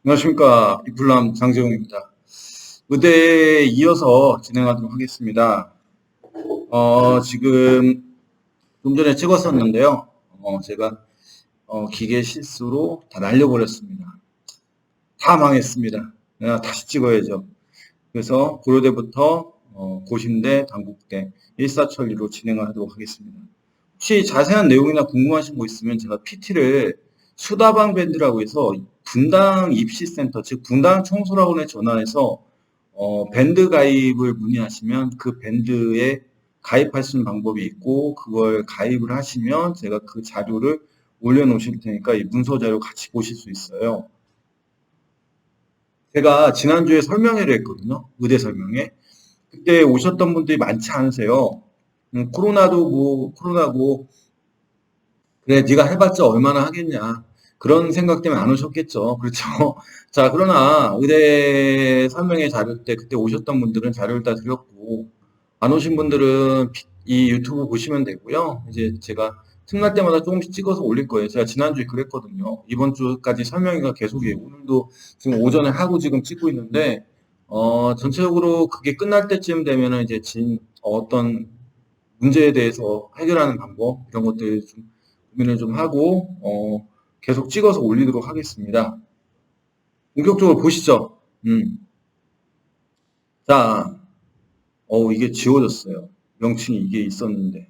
안녕하십니까. 이플람 장재웅입니다. 의대에 이어서 진행하도록 하겠습니다. 지금 좀 전에 찍었었는데요. 제가 기계 실수로 다 날려버렸습니다. 다 망했습니다. 다시 찍어야죠. 그래서 고려대부터 고신대, 단국대, 일사천리로 진행을 하도록 하겠습니다. 혹시 자세한 내용이나 궁금하신 거 있으면 제가 PT를 수다방 밴드라고 해서 분당 입시센터, 즉 분당 청소학원에 전화해서 밴드 가입을 문의하시면 그 밴드에 가입할 수 있는 방법이 있고, 그걸 가입을 하시면 제가 그 자료를 올려놓으실 테니까 이 문서 자료 같이 보실 수 있어요. 제가 지난주에 설명회를 했거든요. 의대 설명회. 그때 오셨던 분들이 많지 않으세요. 코로나도 뭐 코로나고, 그래 네가 해봤자 얼마나 하겠냐, 그런 생각 때문에 안 오셨겠죠. 그렇죠. 자, 그러나 의대 설명회 자료 때 그때 오셨던 분들은 자료를 다 드렸고, 안 오신 분들은 이 유튜브 보시면 되고요. 이제 제가 틈날 때마다 조금씩 찍어서 올릴 거예요. 제가 지난주에 그랬거든요. 이번 주까지 설명회가 계속이에요. 오늘도 지금 오전에 하고 지금 찍고 있는데, 전체적으로 그게 끝날 때쯤 되면은 이제 어떤 문제에 대해서 해결하는 방법, 이런 것들 좀 고민을 좀 하고, 계속 찍어서 올리도록 하겠습니다. 본격적으로 보시죠. 자, 이게 지워졌어요. 명칭이 이게 있었는데.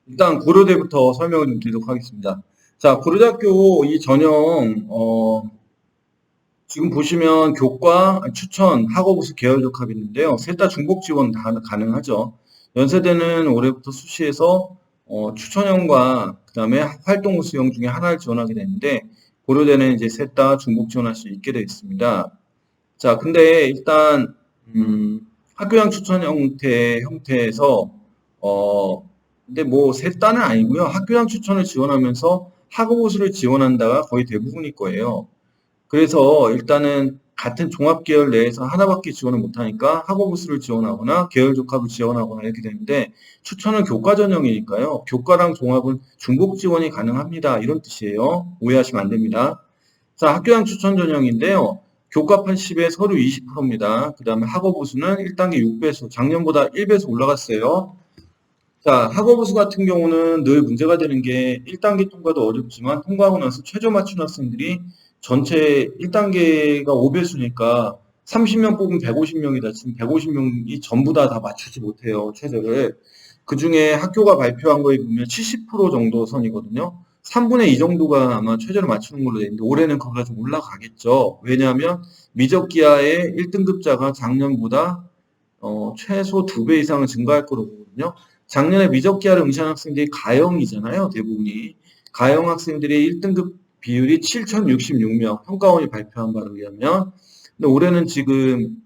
일단 고려대부터 설명을 좀 드리도록 하겠습니다. 자, 고려대학교 이 전형, 지금 보시면 교과, 추천, 학업우수 계열 적합이 있는데요. 셋 다 중복 지원 다 가능하죠. 연세대는 올해부터 수시에서 추천형과 그다음에 활동 우수형 중에 하나를 지원하게 되는데, 고려대는 이제 셋 다 중복 지원할 수 있게 되어 있습니다. 자, 근데 일단 학교형 추천 형태에서 근데 뭐 셋 다는 아니고요. 학교형 추천을 지원하면서 학업우수를 지원한다가 거의 대부분일 거예요. 그래서 일단은 같은 종합계열 내에서 하나밖에 지원을 못하니까 학업우수를 지원하거나 계열적합을 지원하거나 이렇게 되는데, 추천은 교과 전형이니까요. 교과랑 종합은 중복 지원이 가능합니다. 이런 뜻이에요. 오해하시면 안 됩니다. 자, 학교형 추천 전형인데요. 교과 80에 서류 20%입니다. 그 다음에 학업우수는 1단계 6배수, 작년보다 1배수 올라갔어요. 자, 학업우수 같은 경우는 늘 문제가 되는 게 1단계 통과도 어렵지만 통과하고 나서 최저 맞춘 학생들이 전체 1단계가 5배수니까 30명 뽑으면 150명이다. 지금 150명이 전부 다 맞추지 못해요, 최저를. 그 중에 학교가 발표한 거에 보면 70% 정도 선이거든요. 3분의 2 정도가 아마 최저를 맞추는 걸로 되어 있는데, 올해는 거기가 좀 올라가겠죠. 왜냐하면 미적기하의 1등급자가 작년보다 최소 2배 이상은 증가할 거로 보거든요. 작년에 미적기하를 응시한 학생들이 가형이잖아요, 대부분이. 가형 학생들이 1등급 비율이 7,066명, 평가원이 발표한 바에 의하면. 근데 올해는 지금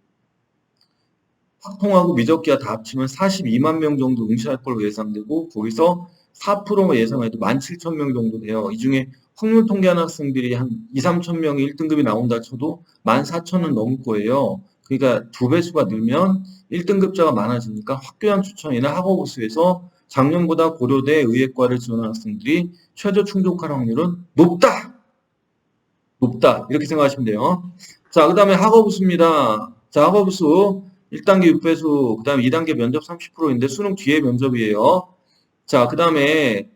확통하고 미적기하 다 합치면 42만 명 정도 응시할 걸로 예상되고, 거기서 4% 예상해도 17,000명 정도 돼요. 이 중에 확률 통계하는 학생들이 한 2, 3천 명이 1등급이 나온다 쳐도 14,000은 넘을 거예요. 그러니까 두 배수가 늘면 1등급자가 많아지니까 학교형 추천이나 학업우수에서 작년보다 고려대 의예과를 지원하는 학생들이 최저 충족할 확률은 높다! 높다. 이렇게 생각하시면 돼요. 자, 그 다음에 학업우수입니다. 자, 학업우수 1단계 6배수, 그 다음에 2단계 면접 30%인데 수능 뒤에 면접이에요. 자, 그 다음에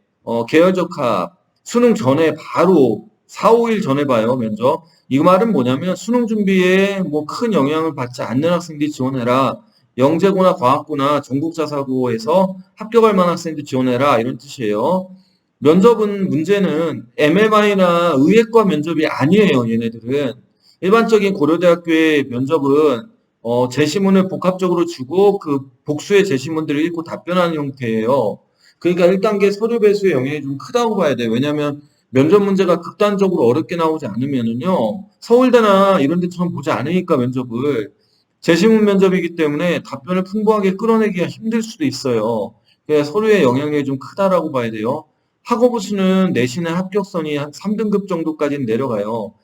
계열적합, 수능 전에 바로 4, 5일 전에 봐요, 면접. 이 말은 뭐냐면 수능 준비에 뭐 큰 영향을 받지 않는 학생들이 지원해라. 영재고나 과학고나 전국자사고에서 합격할 만한 학생들 지원해라. 이런 뜻이에요. 면접은 문제는 MMI나 의예과 면접이 아니에요, 얘네들은. 일반적인 고려대학교의 면접은 제시문을 복합적으로 주고 그 복수의 제시문들을 읽고 답변하는 형태예요. 그러니까 1단계 서류 배수의 영향이 좀 크다고 봐야 돼요. 왜냐하면 면접 문제가 극단적으로 어렵게 나오지 않으면은요, 서울대나 이런 데처럼 보지 않으니까 면접을, 제시문 면접이기 때문에 답변을 풍부하게 끌어내기가 힘들 수도 있어요. 그래서 서류의 영향력이 좀 크다라고 봐야 돼요. 학업우수는 내신의 합격선이 한 3등급 정도까지는 내려가요.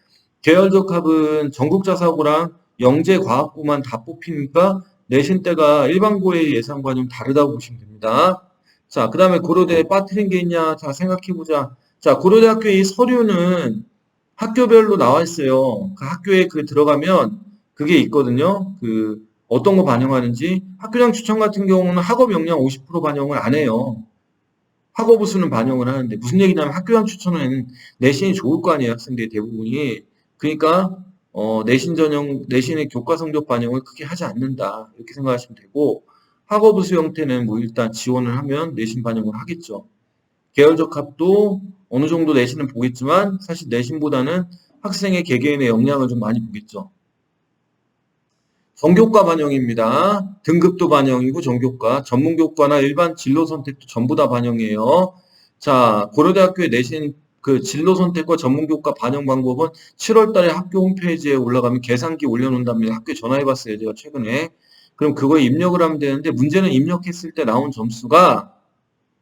계열적 합은 전국자사고랑 영재과학고만 다 뽑히니까 내신대가 일반고의 예상과 좀 다르다고 보시면 됩니다. 자, 그 다음에 고려대에 빠뜨린 게 있냐? 자, 생각해보자. 자, 고려대학교의 서류는 학교별로 나와 있어요. 그 학교에 그 들어가면 그게 있거든요. 그 어떤 거 반영하는지. 학교장 추천 같은 경우는 학업 역량 50% 반영을 안 해요. 학업 우수는 반영을 하는데 무슨 얘기냐면 학교장 추천은 내신이 좋을 거 아니에요. 학생들이 대부분이. 그러니까 내신 전형 내신의 교과 성적 반영을 크게 하지 않는다. 이렇게 생각하시면 되고 학업 우수 형태는 뭐 일단 지원을 하면 내신 반영을 하겠죠. 계열적 합도 어느 정도 내신은 보겠지만 사실 내신보다는 학생의 개개인의 역량을 좀 많이 보겠죠. 전교과 반영입니다. 등급도 반영이고 전교과, 전문교과나 일반 진로 선택도 전부 다 반영이에요. 자, 고려대학교의 내신 그 진로 선택과 전문교과 반영 방법은 7월 달에 학교 홈페이지에 올라가면 계산기 올려놓는답니다. 학교에 전화해봤어요, 제가 최근에. 그럼 그거에 입력을 하면 되는데 문제는 입력했을 때 나온 점수가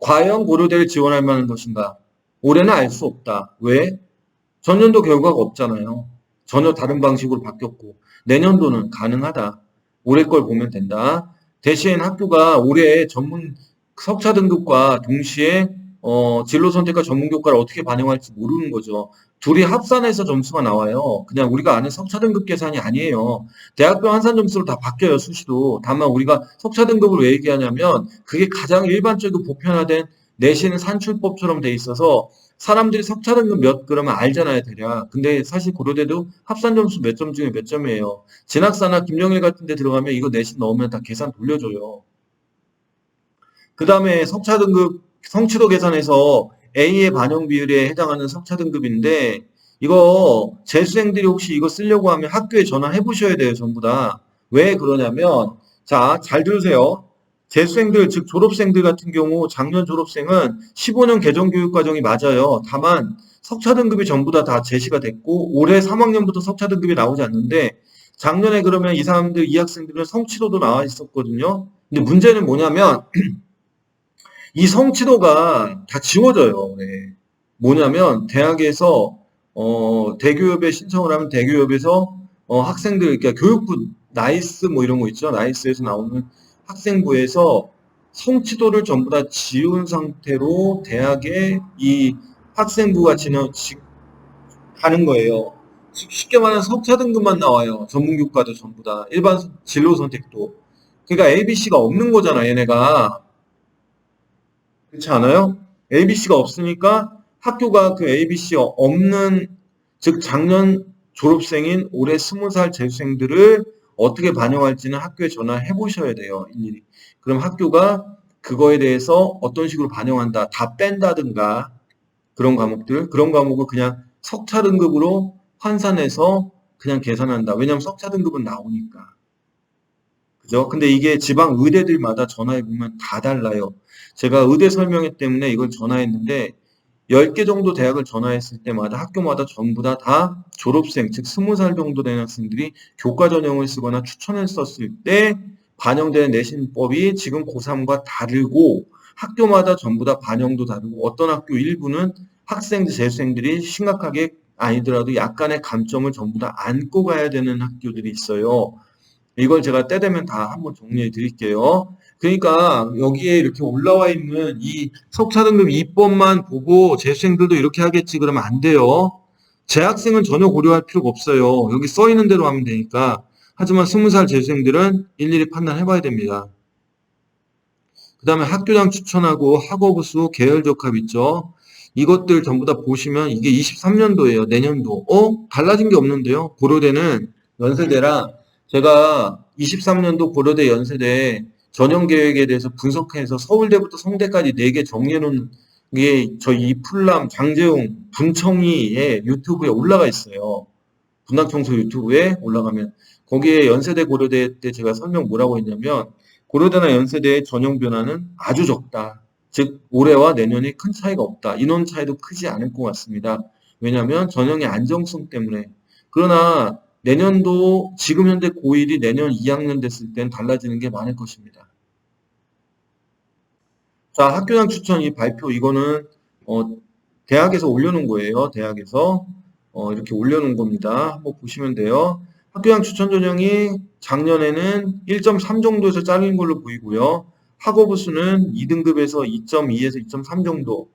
과연 고려대를 지원할 만한 것인가? 올해는 알 수 없다. 왜? 전년도 결과가 없잖아요. 전혀 다른 방식으로 바뀌었고 내년도는 가능하다. 올해 걸 보면 된다. 대신 학교가 올해 전문 석차 등급과 동시에 진로 선택과 전문 교과를 어떻게 반영할지 모르는 거죠. 둘이 합산해서 점수가 나와요. 그냥 우리가 아는 석차 등급 계산이 아니에요. 대학교 환산 점수로 다 바뀌어요, 수시도. 다만 우리가 석차 등급을 왜 얘기하냐면 그게 가장 일반적이고 보편화된 내신 산출법처럼 돼 있어서 사람들이 석차 등급 몇 그러면 알잖아요, 대략. 근데 사실 고려대도 합산 점수 몇 점 중에 몇 점이에요. 진학사나 김영일 같은 데 들어가면 이거 내신 넣으면 다 계산 돌려줘요. 그 다음에 석차 등급 성취도 계산에서 A의 반영 비율에 해당하는 석차 등급인데 이거 재수생들이 혹시 이거 쓰려고 하면 학교에 전화해 보셔야 돼요, 전부 다. 왜 그러냐면 자, 잘 들으세요. 재수생들, 즉 졸업생들 같은 경우 작년 졸업생은 15년 개정교육과정이 맞아요. 다만 석차 등급이 전부 다 제시가 됐고 올해 3학년부터 석차 등급이 나오지 않는데 작년에 그러면 이 사람들, 이 학생들은 성취도도 나와 있었거든요. 근데 문제는 뭐냐면 이 성취도가 다 지워져요. 네. 뭐냐면 대학에서 대교협에 신청을 하면 대교협에서 학생들 그러니까 교육부 나이스 뭐 이런 거 있죠. 나이스에서 나오는 학생부에서 성취도를 전부 다 지운 상태로 대학에 이 학생부가 가는 거예요. 쉽게 말하면 석차 등급만 나와요. 전문교과도 전부 다. 일반 진로 선택도. 그러니까 ABC가 없는 거잖아, 얘네가. 그렇지 않아요? ABC가 없으니까 학교가 그 ABC 없는, 즉 작년 졸업생인 올해 20살 재수생들을 어떻게 반영할지는 학교에 전화해 보셔야 돼요, 일일이. 그럼 학교가 그거에 대해서 어떤 식으로 반영한다, 다 뺀다든가 그런 과목을 그냥 석차 등급으로 환산해서 그냥 계산한다. 왜냐면 석차 등급은 나오니까. 그죠? 근데 이게 지방 의대들마다 전화해 보면 다 달라요. 제가 의대 설명회 때문에 이걸 전화했는데 10개 정도 대학을 전화했을 때마다 학교마다 전부 다 졸업생, 즉 20살 정도 된 학생들이 교과 전형을 쓰거나 추천을 썼을 때 반영되는 내신법이 지금 고3과 다르고 학교마다 전부 다 반영도 다르고 어떤 학교 일부는 학생들, 재수생들이 심각하게 아니더라도 약간의 감점을 전부 다 안고 가야 되는 학교들이 있어요. 이걸 제가 때 되면 다 한번 정리해 드릴게요. 그러니까 여기에 이렇게 올라와 있는 이 석차 등급 2법만 보고 재수생들도 이렇게 하겠지 그러면 안 돼요. 재학생은 전혀 고려할 필요가 없어요. 여기 써 있는 대로 하면 되니까. 하지만 20살 재수생들은 일일이 판단해 봐야 됩니다. 그 다음에 학교장 추천하고 학업우수 계열적합 있죠. 이것들 전부 다 보시면 이게 23년도예요. 내년도. 달라진 게 없는데요. 고려대는 연세대랑 제가 23년도 고려대 연세대 전형계획에 대해서 분석해서 서울대부터 성대까지 4개 정리해놓은 게 저희 이풀남, 장재웅, 분청이의 유튜브에 올라가 있어요. 분당청소 유튜브에 올라가면 거기에 연세대 고려대 때 제가 설명 뭐라고 했냐면 고려대나 연세대의 전형 변화는 아주 적다. 즉 올해와 내년이 큰 차이가 없다. 인원 차이도 크지 않을 것 같습니다. 왜냐하면 전형의 안정성 때문에. 그러나 내년도 지금 현재 고1이 내년 2학년 됐을 땐 달라지는 게 많을 것입니다. 자, 학교장 추천 이 발표 이거는 대학에서 올려놓은 거예요. 대학에서 이렇게 올려놓은 겁니다. 한번 보시면 돼요. 학교장 추천 전형이 작년에는 1.3 정도에서 잘린 걸로 보이고요. 학업우수는 2등급에서 2.2에서 2.3 정도.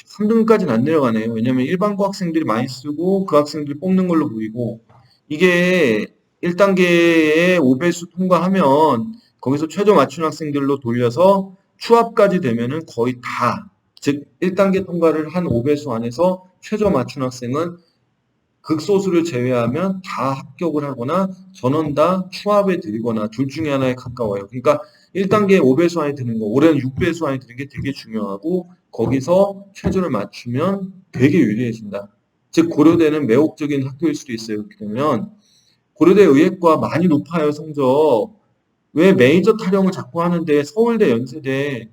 3등급까지는 안 내려가네요. 왜냐면 일반고 학생들이 많이 쓰고 그 학생들이 뽑는 걸로 보이고 이게 1단계에 5배수 통과하면 거기서 최저 맞춘 학생들로 돌려서 추합까지 되면은 거의 다, 즉 1단계 통과를 한 5배수 안에서 최저 맞춘 학생은 극소수를 제외하면 다 합격을 하거나 전원 다 추합에 들거나 둘 중에 하나에 가까워요. 그러니까 1단계 5배수 안에 드는 거, 올해는 6배수 안에 드는 게 되게 중요하고 거기서 최저를 맞추면 되게 유리해진다. 즉 고려대는 매혹적인 학교일 수도 있어요. 그렇게 되면 고려대 의예과 많이 높아요, 성적. 왜 메이저 타령을 자꾸 하는데 서울대, 연세대,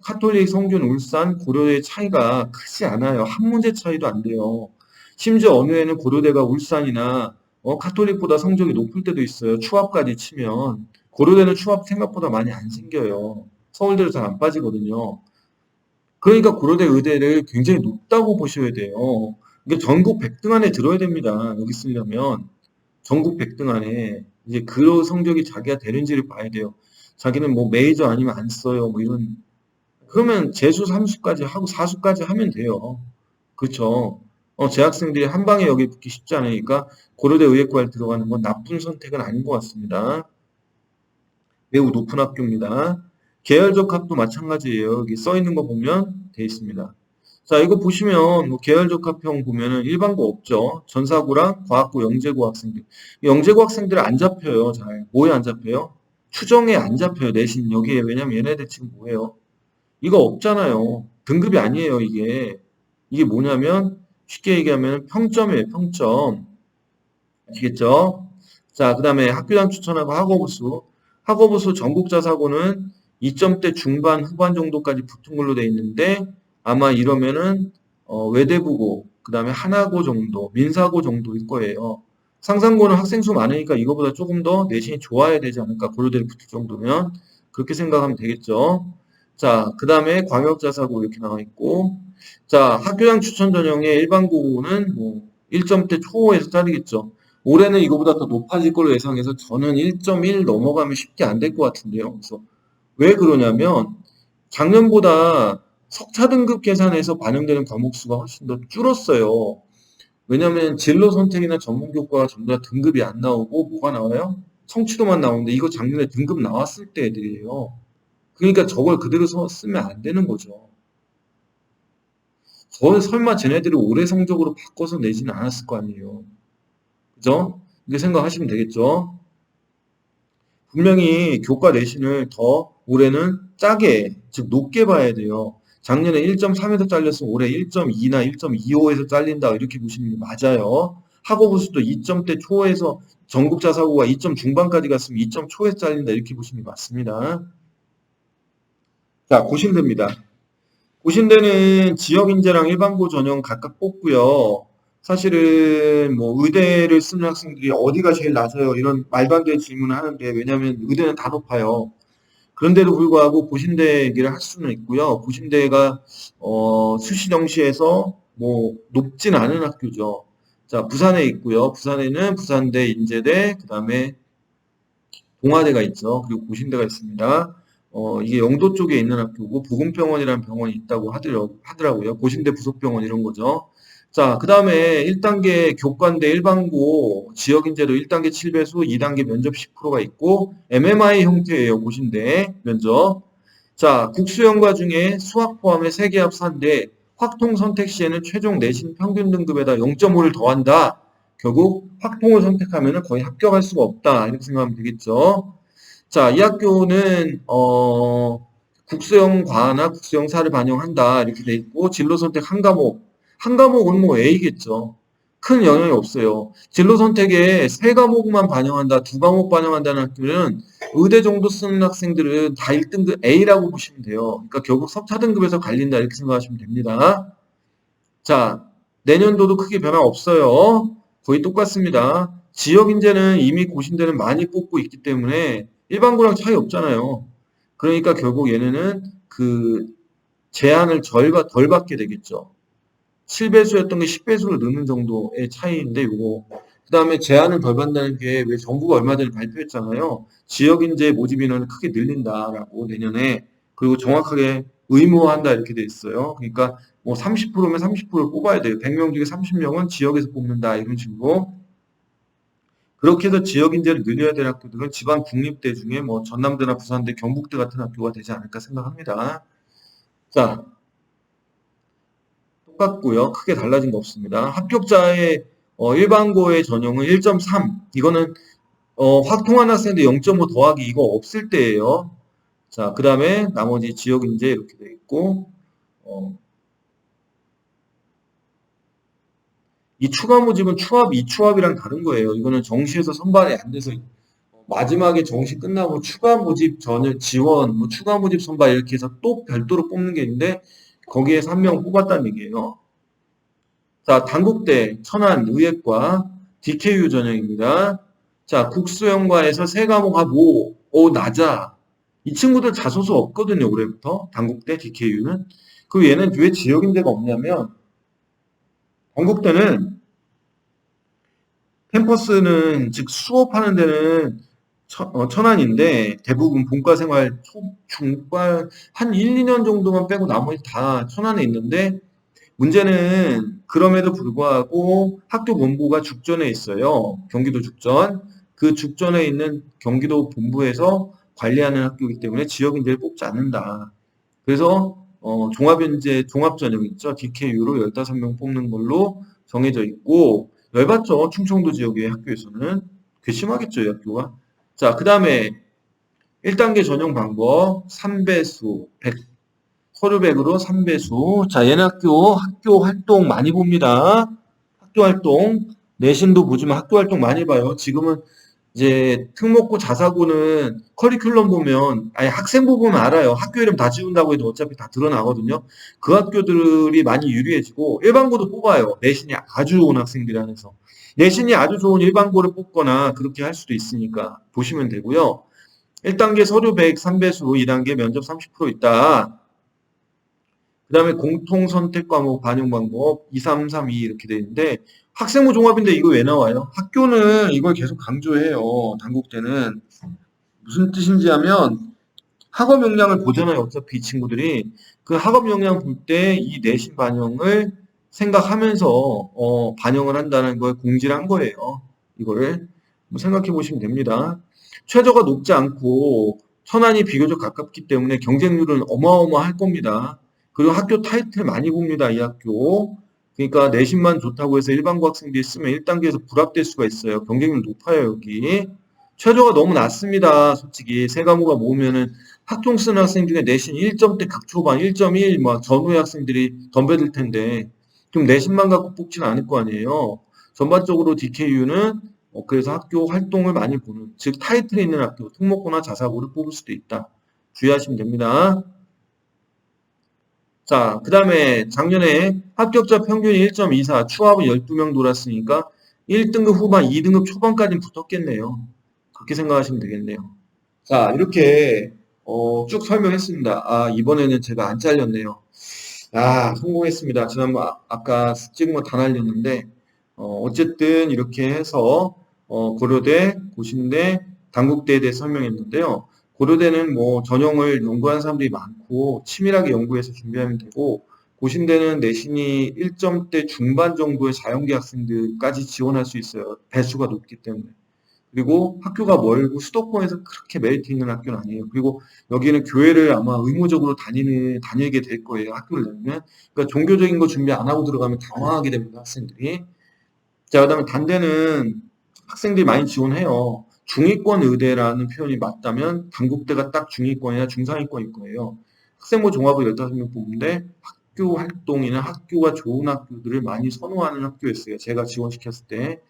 카톨릭, 성균, 울산, 고려대의 차이가 크지 않아요. 한 문제 차이도 안 돼요. 심지어 어느 해는 고려대가 울산이나 카톨릭보다 성적이 높을 때도 있어요. 추합까지 치면. 고려대는 추합 생각보다 많이 안 생겨요. 서울대로 잘 안 빠지거든요. 그러니까 고려대 의대를 굉장히 높다고 보셔야 돼요. 이게 전국 100등 안에 들어야 됩니다. 여기 쓰려면. 전국 100등 안에 이제 그 성적이 자기가 되는지를 봐야 돼요. 자기는 뭐 메이저 아니면 안 써요. 뭐 이런. 그러면 재수 3수까지 하고 4수까지 하면 돼요. 그렇죠. 재학생들이 한 방에 여기 붙기 쉽지 않으니까 고려대 의예과에 들어가는 건 나쁜 선택은 아닌 것 같습니다. 매우 높은 학교입니다. 계열적 합도 마찬가지예요. 여기 써 있는 거 보면 돼 있습니다. 자, 이거 보시면 뭐 계열적 합형 보면은 일반고 없죠. 전사고랑 과학고, 영재고 학생들. 영재고 학생들 안 잡혀요. 잘. 뭐에 안 잡혀요? 추정에 안 잡혀요. 내신 여기에. 왜냐면 얘네들 지금 뭐예요? 이거 없잖아요. 등급이 아니에요, 이게. 이게 뭐냐면 쉽게 얘기하면 평점이에요, 평점. 아시겠죠? 자, 그 다음에 학교장 추천하고 학업우수. 학업우수 전국자사고는 2점대 중반, 후반 정도까지 붙은 걸로 돼 있는데 아마 이러면은 외대부고, 그 다음에 하나고 정도, 민사고 정도일 거예요. 상상고는 학생 수 많으니까 이거보다 조금 더 내신이 좋아야 되지 않을까, 고려대를 붙을 정도면. 그렇게 생각하면 되겠죠. 자, 그 다음에 광역자사고 이렇게 나와 있고, 자, 학교장 추천 전형의 일반고는 뭐 1점대 초에서 짜리겠죠. 올해는 이거보다 더 높아질 걸로 예상해서 저는 1.1 넘어가면 쉽게 안 될 것 같은데요. 그래서 왜 그러냐면 작년보다 석차 등급 계산에서 반영되는 과목 수가 훨씬 더 줄었어요. 왜냐면 진로 선택이나 전문 교과가 전부 다 등급이 안 나오고 뭐가 나와요? 성취도만 나오는데 이거 작년에 등급 나왔을 때 애들이에요. 그러니까 저걸 그대로 쓰면 안 되는 거죠. 설마 쟤네들이 올해 성적으로 바꿔서 내지는 않았을 거 아니에요. 그죠? 이렇게 생각하시면 되겠죠? 분명히 교과 내신을 더 올해는 짜게, 즉 높게 봐야 돼요. 작년에 1.3에서 잘렸으면 올해 1.2나 1.25에서 잘린다 이렇게 보시는 게 맞아요. 학업우수도 2점대 초에서 전국자 사고가 2점 중반까지 갔으면 2점 초에서 잘린다 이렇게 보시는 게 맞습니다. 자, 고신대입니다. 고신대는 지역인재랑 일반고 전형 각각 뽑고요. 사실은 뭐 의대를 쓰는 학생들이 어디가 제일 낮아요? 이런 말도 안 되는 질문을 하는데 왜냐하면 의대는 다 높아요. 그런데도 불구하고 고신대 얘기를 할 수는 있고요. 고신대가 수시정시에서 뭐 높진 않은 학교죠. 자, 부산에 있고요. 부산에는 부산대, 인제대, 그다음에 동아대가 있죠. 그리고 고신대가 있습니다. 이게 영도 쪽에 있는 학교고 보건병원이라는 병원이 있다고 하더라고요. 고신대 부속병원 이런 거죠. 자, 그 다음에 1단계 교과인데 일반고 지역인재도 1단계 7배수, 2단계 면접 10%가 있고 MMI 형태예요. 고신대 면접. 자, 국수연과 중에 수학 포함의 3개 합산대 확통 선택 시에는 최종 내신 평균 등급에다 0.5를 더한다. 결국 확통을 선택하면 거의 합격할 수가 없다. 이렇게 생각하면 되겠죠. 자, 이 학교는 국수형 과나 국수형 사를 반영한다. 이렇게 돼 있고 진로 선택 한 과목. 한 과목은 뭐 A겠죠. 큰 영향이 없어요. 진로 선택에 세 과목만 반영한다, 두 과목 반영한다는 학교는 의대 정도 쓰는 학생들은 다 1등급 A라고 보시면 돼요. 그러니까 결국 석차 등급에서 갈린다 이렇게 생각하시면 됩니다. 자, 내년도도 크게 변화 없어요. 거의 똑같습니다. 지역 인재는 이미 고신대는 많이 뽑고 있기 때문에 일반고랑 차이 없잖아요. 그러니까 결국 얘네는 그 제한을 덜 받게 되겠죠. 7배수였던 게 10배수로 느는 정도의 차이인데 요거. 그 다음에 제한을 덜 받는다는 게 왜 정부가 얼마 전에 발표했잖아요. 지역 인재 모집 인원을 크게 늘린다라고 내년에. 그리고 정확하게 의무화한다 이렇게 돼 있어요. 그러니까 뭐 30%면 30%를 뽑아야 돼요. 100명 중에 30명은 지역에서 뽑는다 이런 식으로. 그렇게 해서 지역 인재를 늘려야 될 학교들은 지방 국립대 중에 뭐 전남대나 부산대, 경북대 같은 학교가 되지 않을까 생각합니다. 자, 똑같고요. 크게 달라진 거 없습니다. 합격자의 일반고의 전형은 1.3. 이거는 확 통한 학생들 0.5 더하기 이거 없을 때예요. 자, 그 다음에 나머지 지역 인재 이렇게 돼 있고 이 추가 모집은 추합, 이추합이랑 다른 거예요. 이거는 정시에서 선발이 안 돼서 마지막에 정시 끝나고 추가 모집 전을 지원, 뭐 추가 모집 선발 이렇게 해서 또 별도로 뽑는 게 있는데 거기에 3명 뽑았다는 얘기예요. 자, 단국대, 천안, 의예과, DKU 전형입니다. 자, 국수영과에서 세 과목 하고, 낮아. 이 친구들 자소서 없거든요, 올해부터. 단국대, DKU는. 그리고 얘는 왜 지역인재가 없냐면, 단국대는 캠퍼스는, 즉 수업하는 데는 천안인데, 대부분 본과생활, 중과, 한 1, 2년 정도만 빼고 나머지 다 천안에 있는데, 문제는 그럼에도 불구하고 학교 본부가 죽전에 있어요. 경기도 죽전. 그 죽전에 있는 경기도 본부에서 관리하는 학교이기 때문에 지역인재를 뽑지 않는다. 그래서 종합인재 종합전형 있죠. DKU로 15명 뽑는 걸로 정해져 있고 열받죠. 충청도 지역의 학교에서는. 괘씸하겠죠, 이 학교가. 자, 그 다음에 1단계 전형 방법 3배수 100 서류백으로 3배수. 자, 얘는 학교 활동 많이 봅니다. 학교 활동. 내신도 보지만 학교 활동 많이 봐요. 지금은 이제 특목고 자사고는 커리큘럼 보면, 아니 학생부 보면 알아요. 학교 이름 다 지운다고 해도 어차피 다 드러나거든요. 그 학교들이 많이 유리해지고, 일반고도 뽑아요. 내신이 아주 좋은 학생들이 안에서. 내신이 아주 좋은 일반고를 뽑거나 그렇게 할 수도 있으니까 보시면 되고요. 1단계 서류백 3배수, 2단계 면접 30% 있다. 그 다음에 공통선택 과목 반영 방법 2, 3, 3, 2 이렇게 돼 있는데 학생부 종합인데 이거 왜 나와요? 학교는 이걸 계속 강조해요. 단국대는. 무슨 뜻인지 하면 학업 역량을 보잖아요. 어차피 이 친구들이. 그 학업 역량 볼 때 이 내신 반영을 생각하면서 반영을 한다는 걸 공지를 한 거예요. 이거를 생각해 보시면 됩니다. 최저가 높지 않고 천안이 비교적 가깝기 때문에 경쟁률은 어마어마할 겁니다. 그리고 학교 타이틀 많이 봅니다. 이 학교. 그러니까 내신만 좋다고 해서 일반고 학생들이 쓰면 1단계에서 불합될 수가 있어요. 경쟁률 높아요. 여기. 최저가 너무 낮습니다. 솔직히 세 과목을 모으면은 학종 쓰는 학생 중에 내신 1점대 극초반 1.1 막 전후의 학생들이 덤벼들 텐데 좀 내신만 갖고 뽑지는 않을 거 아니에요. 전반적으로 DKU는 그래서 학교 활동을 많이 보는, 즉 타이틀이 있는 학교, 특목고나 자사고를 뽑을 수도 있다. 주의하시면 됩니다. 자, 그 다음에 작년에 합격자 평균이 1.24, 추합은 12명 돌았으니까 1등급 후반, 2등급 초반까지는 붙었겠네요. 그렇게 생각하시면 되겠네요. 자, 이렇게 쭉 설명했습니다. 아, 이번에는 제가 안 잘렸네요. 아, 성공했습니다. 지난번 아까 찍은 거 다 날렸는데 어쨌든 이렇게 해서 고려대, 고신대, 단국대에 대해 설명했는데요. 고려대는 뭐 전형을 연구한 사람들이 많고 치밀하게 연구해서 준비하면 되고 고신대는 내신이 1점대 중반 정도의 자연계 학생들까지 지원할 수 있어요. 배수가 높기 때문에. 그리고 학교가 멀고 수도권에서 그렇게 메리트 있는 학교는 아니에요. 그리고 여기는 교회를 아마 의무적으로 다니게 될 거예요. 학교를 다니면. 그러니까 종교적인 거 준비 안 하고 들어가면 당황하게 됩니다. 학생들이. 자, 그다음에 단대는 학생들이 많이 지원해요. 중위권 의대라는 표현이 맞다면 단국대가 딱 중위권이나 중상위권일 거예요. 학생부 종합을 15명 뽑는데 학교 활동이나 학교가 좋은 학교들을 많이 선호하는 학교였어요. 제가 지원시켰을 때.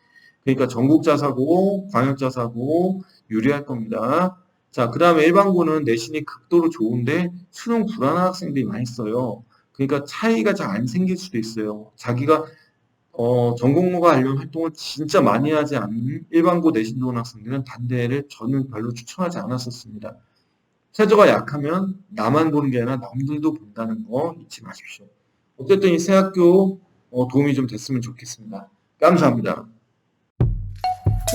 그러니까 전국자사고, 광역자사고 유리할 겁니다. 자, 그 다음에 일반고는 내신이 극도로 좋은데 수능 불안한 학생들이 많이 써요. 그러니까 차이가 잘 안 생길 수도 있어요. 자기가 전공과 관련 활동을 진짜 많이 하지 않는 일반고 내신 좋은 학생들은 단대를 저는 별로 추천하지 않았었습니다. 최저가 약하면 나만 보는 게 아니라 남들도 본다는 거 잊지 마십시오. 어쨌든 이 새 학교 도움이 좀 됐으면 좋겠습니다. 감사합니다.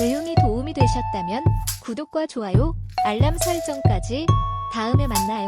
내용이 도움이 되셨다면 구독과 좋아요, 알람 설정까지 다음에 만나요.